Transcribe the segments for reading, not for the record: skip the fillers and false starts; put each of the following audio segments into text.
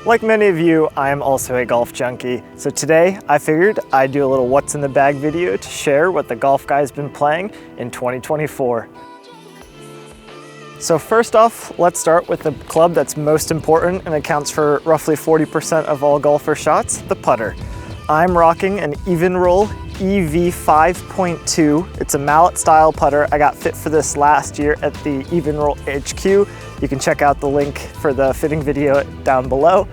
Like many of you, I am also a golf junkie. So today I figured I'd do a little what's in the bag video to share what the golf guy's been playing in 2024. So first off, let's start with the club that's most important and accounts for roughly 40% of all golfer shots, the putter. I'm rocking an evnroll EV 5.2. It's a mallet style putter. I got fit for this last year at the evnroll HQ. You can check out the link for the fitting video down below.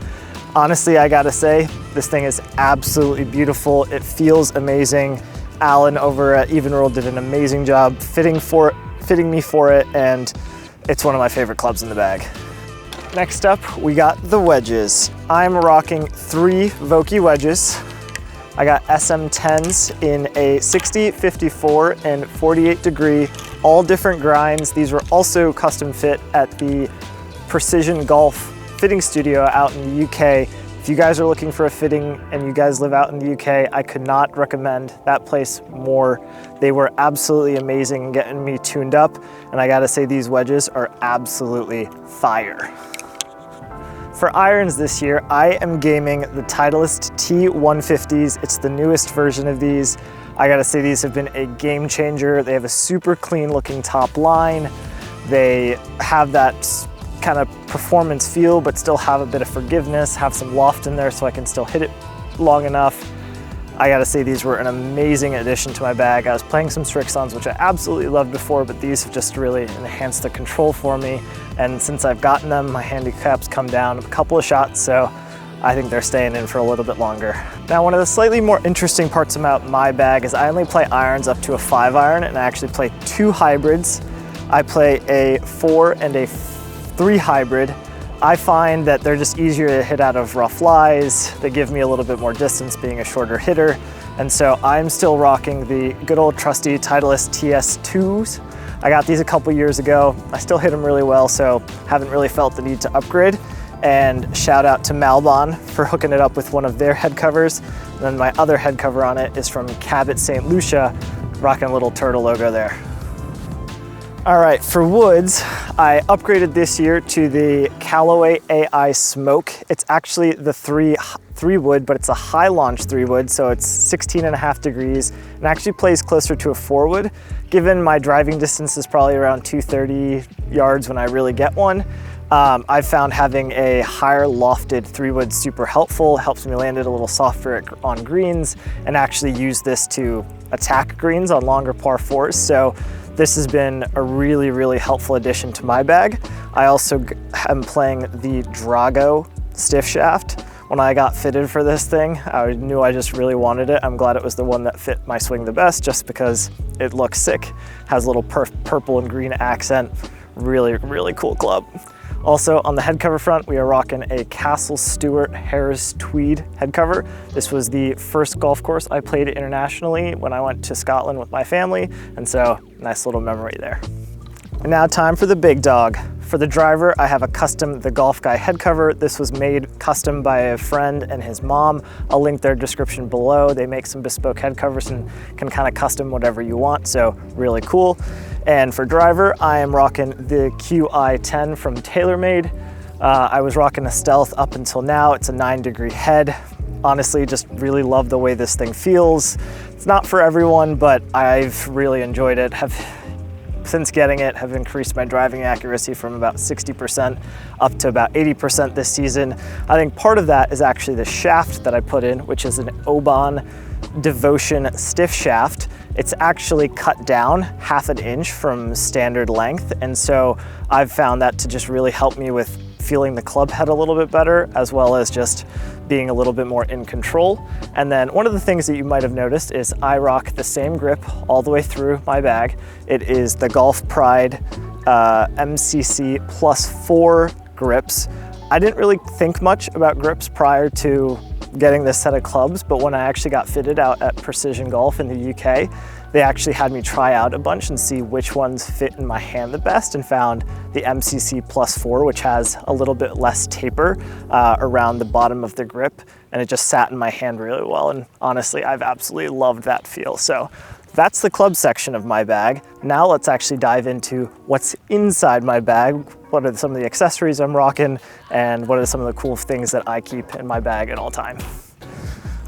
Honestly, I gotta say, this thing is absolutely beautiful. It feels amazing. Alan over at evnroll did an amazing job fitting me for it, and it's one of my favorite clubs in the bag. Next up, we got the wedges. I'm rocking 3 Vokey wedges. I got SM10s in a 60, 54, and 48 degree, all different grinds. These were also custom fit at the Precision Golf fitting studio out in the UK. If you guys are looking for a fitting and you guys live out in the UK, I could not recommend that place more. They were absolutely amazing in getting me tuned up, and I gotta say these wedges are absolutely fire. For irons this year, I am gaming the Titleist T150s. It's the newest version of these. I gotta say these have been a game changer. They have a super clean looking top line. They have that kind of performance feel, but still have a bit of forgiveness, have some loft in there so I can still hit it long enough. I gotta say these were an amazing addition to my bag. I was playing some Strixons, which I absolutely loved before, but these have just really enhanced the control for me. And since I've gotten them, my handicap's come down a couple of shots, so I think they're staying in for a little bit longer. Now, one of the slightly more interesting parts about my bag is I only play irons up to a 5-iron, and I actually play 2 hybrids. I play a 4 and a 3 hybrid. I find that they're just easier to hit out of rough lies. They give me a little bit more distance being a shorter hitter. And so I'm still rocking the good old trusty Titleist TS2s. I got these a couple years ago. I still hit them really well, so haven't really felt the need to upgrade. And shout out to Malbon for hooking it up with one of their head covers. And then my other head cover on it is from Cabot St. Lucia, rocking a little turtle logo there. All right, for woods, I upgraded this year to the Callaway AI Smoke. It's actually the 3 wood, but it's a high launch 3 wood, so it's 16.5 degrees and actually plays closer to a 4 wood. Given my driving distance is probably around 230 yards when I really get one, I've found having a higher lofted 3 wood super helpful, helps me land it a little softer on greens, and actually use this to attack greens on longer par 4s. So this has been a really, really helpful addition to my bag. I also am playing the Drago stiff shaft. When I got fitted for this thing, I knew I just really wanted it. I'm glad it was the one that fit my swing the best just because it looks sick. Has a little purple and green accent. Really, really cool club. Also on the head cover front, we are rocking a Castle Stewart Harris Tweed head cover. This was the first golf course I played internationally when I went to Scotland with my family, and so nice little memory there. And now time for the big dog. For the driver, I have a custom The Golf Guy head cover. This was made custom by a friend and his mom. I'll link their description below. They make some bespoke head covers and can kind of custom whatever you want, so really cool. And for driver, I am rocking the QI10 from TaylorMade. I was rocking a Stealth up until now. It's a 9-degree head. Honestly, just really love the way this thing feels. It's not for everyone, but I've really enjoyed it. Since getting it, have increased my driving accuracy from about 60% up to about 80% this season. I think part of that is actually the shaft that I put in, which is an Oban Devotion stiff shaft. It's actually cut down 1/2 inch from standard length, and so I've found that to just really help me with feeling the club head a little bit better, as well as just being a little bit more in control. And then one of the things that you might have noticed is I rock the same grip all the way through my bag. It is the Golf Pride MCC +4 grips. I didn't really think much about grips prior to getting this set of clubs, but when I actually got fitted out at Precision Golf in the UK, they actually had me try out a bunch and see which ones fit in my hand the best, and found the MCC +4, which has a little bit less taper around the bottom of the grip, and it just sat in my hand really well. And honestly, I've absolutely loved that feel. So That's the club section of my bag. Now let's actually dive into what's inside my bag. What are some of the accessories I'm rocking, and what are some of the cool things that I keep in my bag at all time.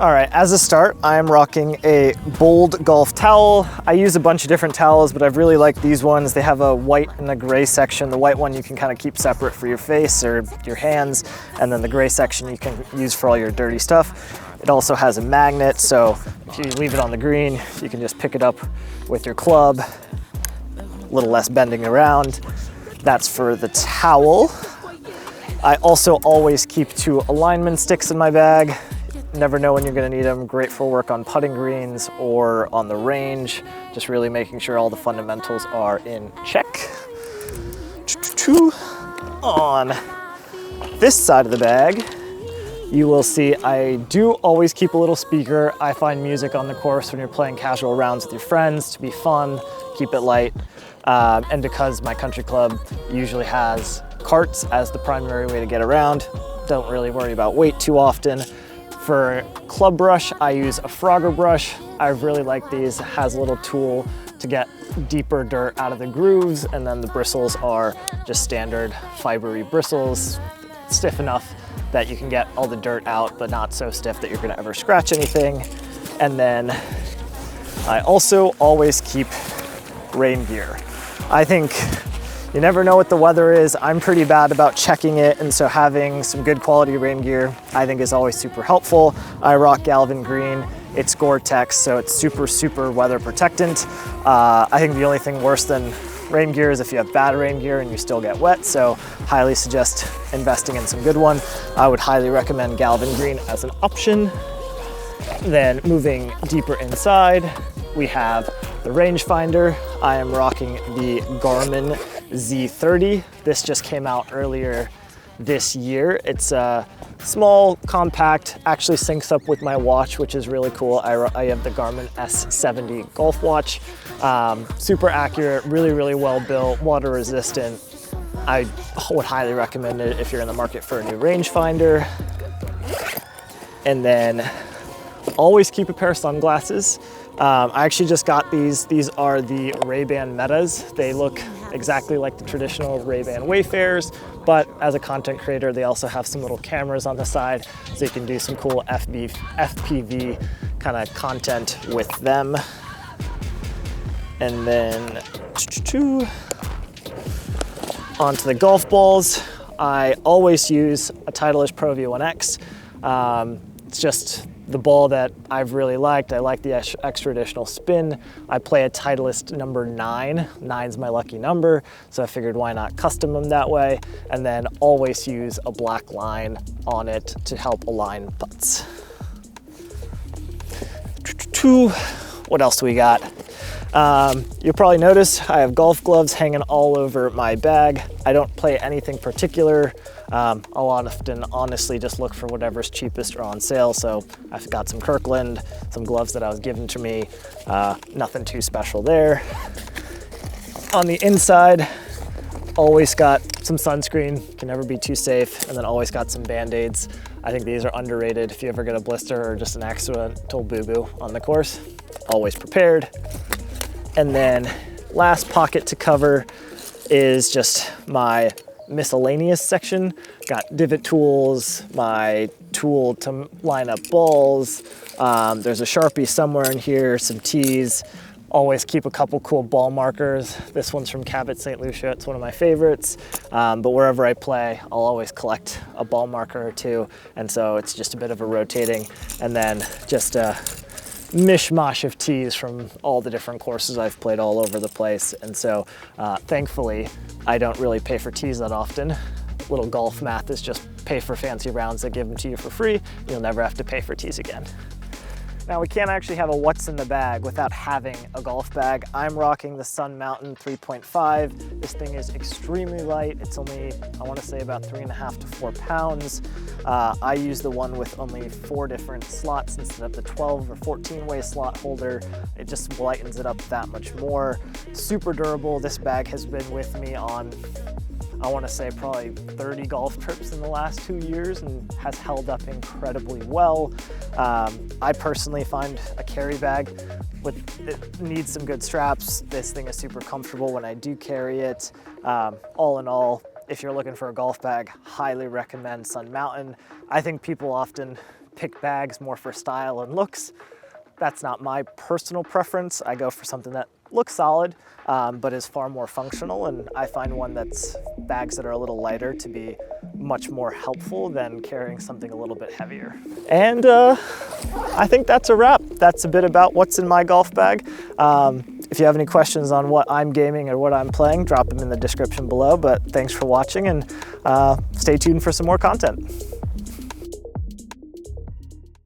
All right, as a start, I'm rocking a Bold golf towel. I use a bunch of different towels, but I've really liked these ones. They have a white and a gray section. The white one you can kind of keep separate for your face or your hands, and then the gray section you can use for all your dirty stuff. It also has a magnet, so if you leave it on the green, you can just pick it up with your club. A little less bending around. That's for the towel. I also always keep 2 alignment sticks in my bag. Never know when you're gonna need them. Great for work on putting greens or on the range. Just really making sure all the fundamentals are in check. On this side of the bag, you will see I do always keep a little speaker. I find music on the course when you're playing casual rounds with your friends to be fun, keep it light. And because my country club usually has carts as the primary way to get around, don't really worry about weight too often. For club brush, I use a Frogger brush. I really like these. It has a little tool to get deeper dirt out of the grooves, and then the bristles are just standard fibery bristles, stiff enough that you can get all the dirt out, but not so stiff that you're gonna ever scratch anything. And then I also always keep rain gear. I think you never know what the weather is. I'm pretty bad about checking it, and so having some good quality rain gear I think is always super helpful. I rock Galvin Green. It's Gore-Tex, so it's super weather protectant. I think the only thing worse than rain gear is if you have bad rain gear and you still get wet, so highly suggest investing in some good one. I would highly recommend Galvin Green as an option. Then moving deeper inside, we have the rangefinder. I am rocking the Garmin Z30. This just came out earlier this year. It's a small, compact, actually syncs up with my watch, which is really cool. I have the Garmin S70 golf watch. Super accurate, really well built, water resistant. I would highly recommend it if you're in the market for a new rangefinder. And then always keep a pair of sunglasses. I actually just got these. These are the Ray-Ban Metas. They look exactly like the traditional Ray-Ban Wayfarers, but as a content creator, they also have some little cameras on the side, so you can do some cool FPV kind of content with them. And then onto the golf balls. I always use a Titleist Pro V1X. It's just the ball that I've really liked. I like the extra additional spin. I play a Titleist number 9. 9's my lucky number, so I figured why not custom them that way, and then always use a black line on it to help align putts. What else do we got? You'll probably notice I have golf gloves hanging all over my bag. I don't play anything particular. I'll often honestly just look for whatever's cheapest or on sale. So I've got some Kirkland, some gloves that I was given to me. Nothing too special there. On the inside, always got some sunscreen, can never be too safe, and then always got some Band-Aids. I think these are underrated if you ever get a blister or just an accidental boo-boo on the course. Always prepared. And then last pocket to cover is just my miscellaneous section. Got divot tools, my tool to line up balls. There's a Sharpie somewhere in here, some tees. Always keep a couple cool ball markers. This one's from Cabot St. Lucia. It's one of my favorites. But wherever I play, I'll always collect a ball marker or two. And so it's just a bit of a rotating, and then just a mishmash of tees from all the different courses I've played all over the place. And so thankfully, I don't really pay for tees that often. Little golf math is just pay for fancy rounds that give them to you for free. You'll never have to pay for tees again. Now, we can't actually have a what's in the bag without having a golf bag. I'm rocking the Sun Mountain 3.5. This thing is extremely light. It's only, I want to say, about 3.5 to 4 pounds. I use the one with only 4 different slots instead of the 12 or 14-way slot holder. It just lightens it up that much more. Super durable. This bag has been with me on I want to say probably 30 golf trips in the last 2 years and has held up incredibly well. I personally find a carry bag it needs some good straps. This thing is super comfortable when I do carry it. All in all, if you're looking for a golf bag, highly recommend Sun Mountain. I think people often pick bags more for style and looks. That's not my personal preference. I go for something that looks solid, but is far more functional, and I find bags that are a little lighter to be much more helpful than carrying something a little bit heavier. And I think that's a wrap. That's a bit about what's in my golf bag. If you have any questions on what I'm gaming or what I'm playing, drop them in the description below, but thanks for watching, and stay tuned for some more content.